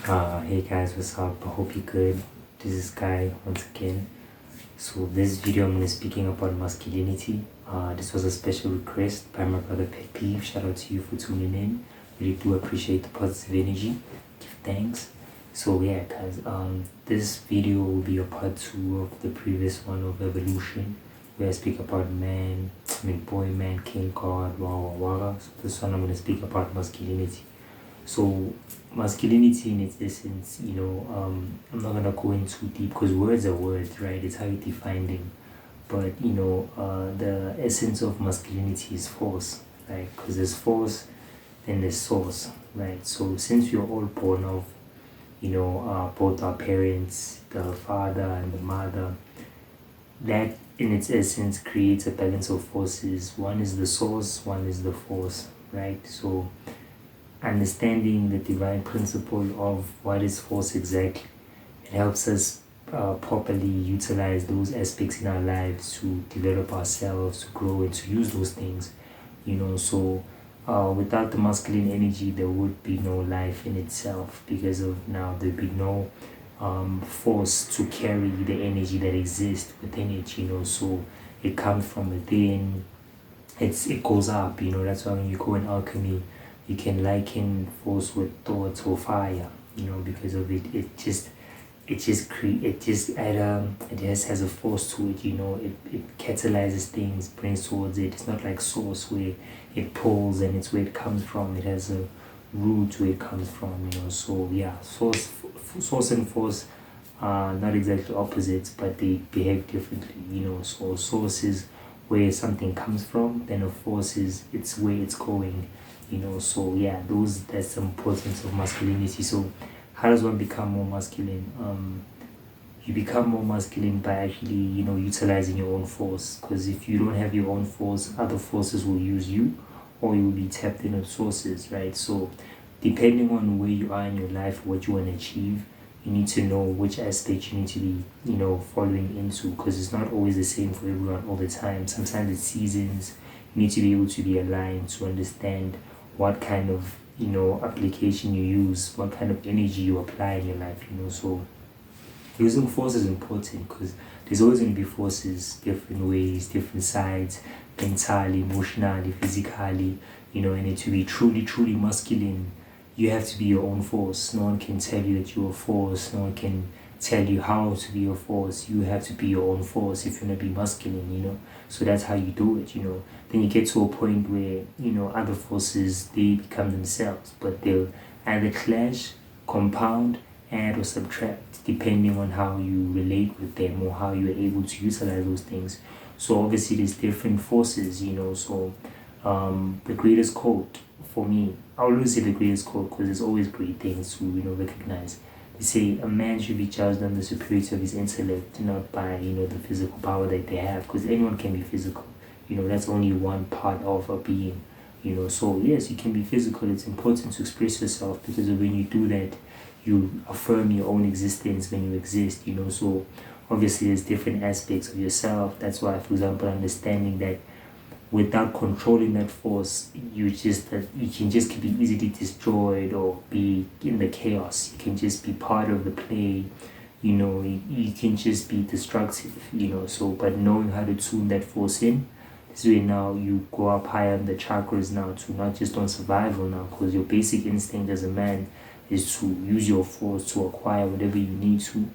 Hey guys, what's up? I hope you're good. This is Guy once again. So this video I'm gonna be speaking about masculinity. This was a special request by my brother Pt2. Shout out to you for tuning in. Really do appreciate the positive energy. Give thanks. So yeah guys, this video will be a part 2 of the previous one of evolution, where I speak about boy, man, king, god, wah. So this one I'm gonna speak about masculinity. So masculinity in its essence, I'm not gonna go in too deep because words are words, right? It's how you define them. But the essence of masculinity is force, right? Because there's force, then there's source, right? So since we're all born of, both our parents, the father and the mother, that in its essence creates a balance of forces. One is the source, one is the force, right? So understanding the divine principle of what is force exactly, it helps us properly utilize those aspects in our lives to develop ourselves, to grow, and to use those things. So without the masculine energy, there would be no life in itself, because of now there'd be no force to carry the energy that exists within it. So it comes from within. It goes up. That's why when you go in alchemy, you can liken force with thoughts or fire, because of it. It just has a force to it. It catalyzes things, brings towards it. It's not like source where it pulls and it's where it comes from. It has a root where it comes from. So yeah, source and force are not exactly opposites, but they behave differently. So source is where something comes from, then a force is it's where it's going. So yeah, that's the importance of masculinity. So how does one become more masculine? You become more masculine by actually utilizing your own force, because if you don't have your own force, other forces will use you, or you will be tapped into sources, right? So depending on where you are in your life, what you want to achieve, you need to know which aspect you need to be following into, because it's not always the same for everyone all the time. Sometimes it's seasons. You need to be able to be aligned to understand what kind of application you use, what kind of energy you apply in your life. So using force is important, because there's always going to be forces, different ways, different sides, mentally, emotionally, physically. And to be truly masculine, you have to be your own force. No one can tell you that you're a force. No one can tell you how to be a force. You have to be your own force if you want to be masculine. So that's how you do it. Then you get to a point where other forces, they become themselves, but they'll either clash, compound, add or subtract, depending on how you relate with them or how you're able to utilize those things. So obviously there's different forces. So the greatest quote for me, I always say the greatest quote because there's always great things to recognize. They say a man should be judged on the superiority of his intellect, not by the physical power that they have, because anyone can be physical. That's only one part of a being. So yes, you can be physical. It's important to express yourself, because when you do that, you affirm your own existence when you exist. So obviously there's different aspects of yourself. That's why, for example, understanding that without controlling that force, you can just be easily destroyed or be in the chaos. You can just be part of the play. You can just be destructive. So but knowing how to tune that force in, this way now you go up higher in the chakras now, to not just on survival now, because your basic instinct as a man is to use your force to acquire whatever you need to.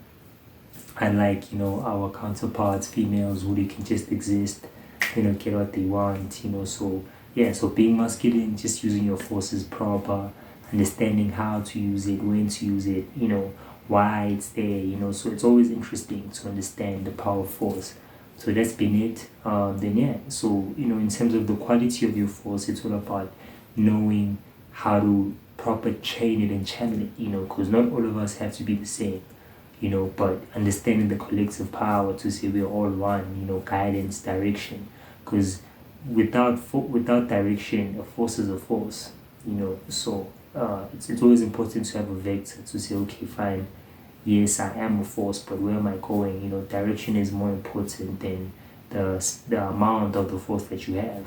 Unlike our counterparts, females, who they can just exist, get what they want. So yeah, so being masculine, just using your forces proper, understanding how to use it, when to use it, why it's there. So it's always interesting to understand the power of force. So that's been it. Then yeah, so in terms of the quality of your force, it's all about knowing how to proper train it and channel it, because not all of us have to be the same, but understanding the collective power to say we're all one, guidance, direction, because without direction, a force is a force. So it's always important to have a vector to say, okay, fine, yes, I am a force, but where am I going? Direction is more important than the amount of the force that you have.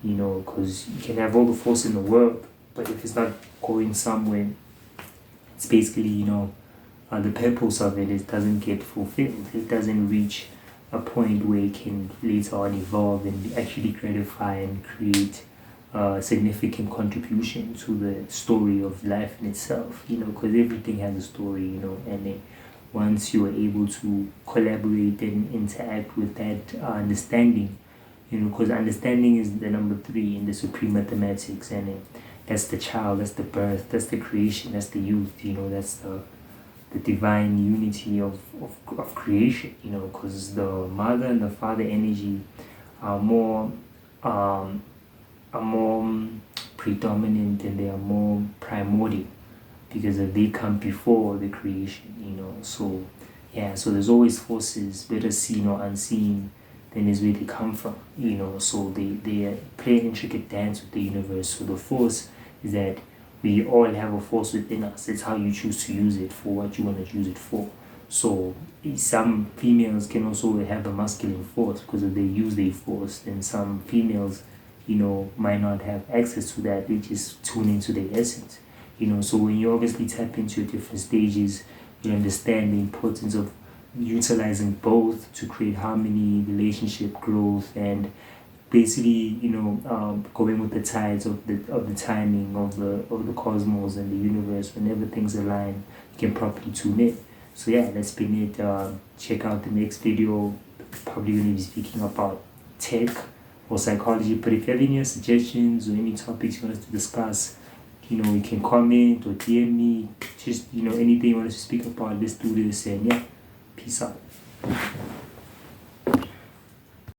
Because you can have all the force in the world, but if it's not going somewhere, it's basically, the purpose of it doesn't get fulfilled. It doesn't reach a point where it can later on evolve and actually gratify and create a significant contribution to the story of life in itself, because everything has a story, and then once you are able to collaborate and interact with that understanding, because understanding is the number 3 in the supreme mathematics, and that's the child, that's the birth, that's the creation, that's the youth, that's the divine unity of creation, because the mother and the father energy are more predominant, and they are more primordial because they come before the creation, so yeah, so there's always forces better seen or unseen than is where they come from, so they play an intricate dance with the universe. So the force is that we all have a force within us. It's how you choose to use it for what you want to use it for. So some females can also have a masculine force because if they use their force, then some females, might not have access to that. They just tune into their essence. So when you obviously tap into your different stages, you understand the importance of utilizing both to create harmony, relationship growth, and basically, going with the tides of the timing of the cosmos and the universe. Whenever things align, you can properly tune in. So yeah, that's been it. Check out the next video. Probably going to be speaking about tech or psychology. But if you have any suggestions or any topics you want us to discuss, you can comment or DM me. Just anything you want us to speak about, let's do this. And yeah, peace out.